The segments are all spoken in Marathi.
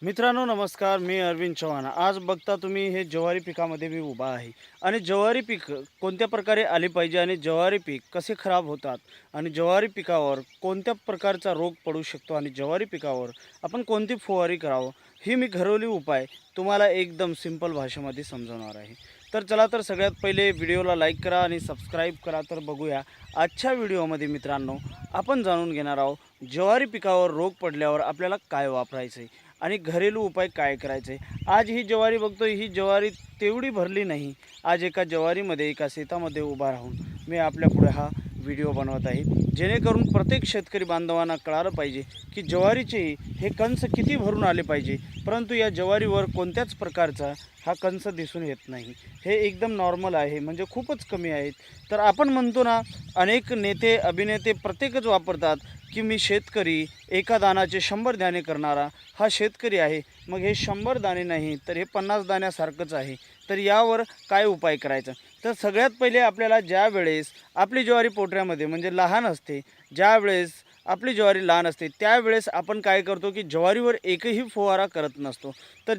मित्रांनो नमस्कार, मी अरविंद चव्हाण। आज बघता तुम्ही हे ज्वारी पिकामध्ये मी उभा आहे आणि ज्वारी पीक कोणत्या प्रकारे आली पाहिजे आणि ज्वारी पीक कसे खराब होतात आणि ज्वारी पिकावर कोणत्या प्रकारचा रोग पडू शकतो आणि ज्वारी पिकावर आपण कोणती फवारणी करावं, ही मी घरगुती उपाय तुम्हाला एकदम सिंपल भाषेमध्ये समजवणार आहे। तर चला तर सगळ्यात पहिले व्हिडिओला लाईक करा आणि सबस्क्राईब करा। तर बघूया आजच्या व्हिडिओमध्ये मित्रांनो, आपण जाणून घेणार आहोत ज्वारी पिकावर रोग पडल्यावर आपल्याला काय वापरायचं आहे आणि घरेलू उपाय काय करायचे। आज ही ज्वारी बघतोय, ही ज्वारी तेवढी भरली नाही। आज एका ज्वारीमध्ये एका शेतामध्ये उभा राहून मी आपल्या पुढे हा व्हिडिओ बनवत आहे, जेणेकरून प्रत्येक शेतकरी बांधवांना कळालं पाहिजे की ज्वारीचे हे कंस किती भरून आले पाहिजे, परंतु या ज्वारीवर कोणत्याच प्रकारचा हा कंस दिसून येत नाही। हे एकदम नॉर्मल आहे, म्हणजे खूपच कमी आहेत। तर आपण म्हणतो ना, अनेक नेते अभिनेते प्रत्येकच वापरतात की मी शेतकरी, एका दाण्याचे 100 दाणे करणारा हा शेतकरी आहे। मग हे 100 दाणे नाही तर हे 50 दाण्यासारखंच आहे। तर यावर काय उपाय करायचा? तर सगळ्यात पहिले आपल्याला ज्यावेळेस आपली ज्वारी पोटऱ्यामध्ये म्हणजे लहान असते, ज्यावेळेस आपली ज्वारी लहान असते त्यावेळेस आपण काय करतो की ज्वारीवर एकही फवारा करत नसतो। तर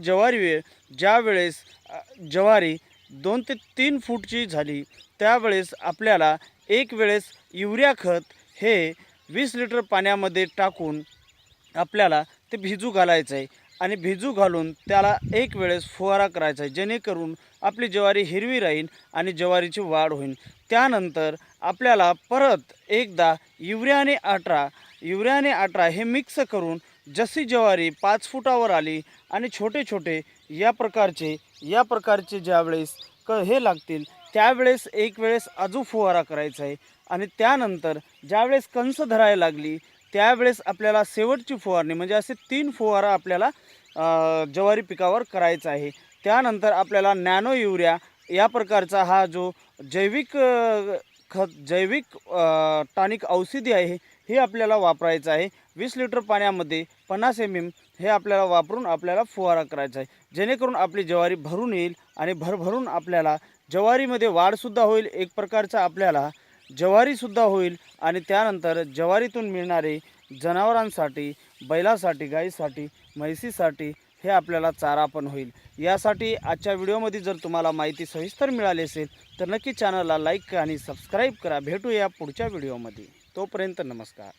ज्यावेळेस ज्वारी 2 ते 3 फूटची झाली त्यावेळेस आपल्याला एक वेळेस युरिया खत हे 20 लिटर पाण्यामध्ये टाकून आपल्याला ते भिजू घालायचं आहे आणि भिजू घालून त्याला एक वेळेस फवारा करायचा आहे, जेणेकरून आपली ज्वारी हिरवी राहील आणि ज्वारीची वाढ होईल। त्यानंतर आपल्याला परत एकदा युरियाने 18 हे मिक्स करून जशी ज्वारी 5 फुटावर आली आणि छोटे छोटे या प्रकारचे ज्यावेळेस हे लागतील त्यावेळेस एक वेळेस अजून फवारा करायचा आहे। आणि त्यानंतर ज्यावेळेस कंस धरायला लागली त्यावेळेस आपल्याला शेवटची फवारणी म्हणजे असे 3 फवारा आपल्याला ज्वारी पिकावर करायचा आहे। त्यानंतर आपल्याला नॅनो युरिया या प्रकारचा हा जो जैविक टॉनिक औषधी आहे हे आपल्याला वापरायचं आहे। 20 लिटर पाण्यामध्ये 50 एम हे आपल्याला वापरून आपल्याला फवारा करायचा आहे, जेणेकरून आपली ज्वारी भरून येईल आणि भरभरून आपल्याला ज्वारीमध्ये वाढसुद्धा होईल, एक प्रकारचा आपल्याला ज्वारीसुद्धा होईल। आणि त्यानंतर ज्वारीतून मिळणारे जनावरांसाठी, बैलासाठी, गाईसाठी, म्हैसीसाठी हे आपल्याला चारा पण होईल। यासाठी आजच्या व्हिडिओमध्ये जर तुम्हाला माहिती सविस्तर मिळाली असेल तर नक्की चॅनलला लाईक आणि सबस्क्राईब करा। भेटूया पुढच्या व्हिडिओमध्ये, तोपर्यंत नमस्कार।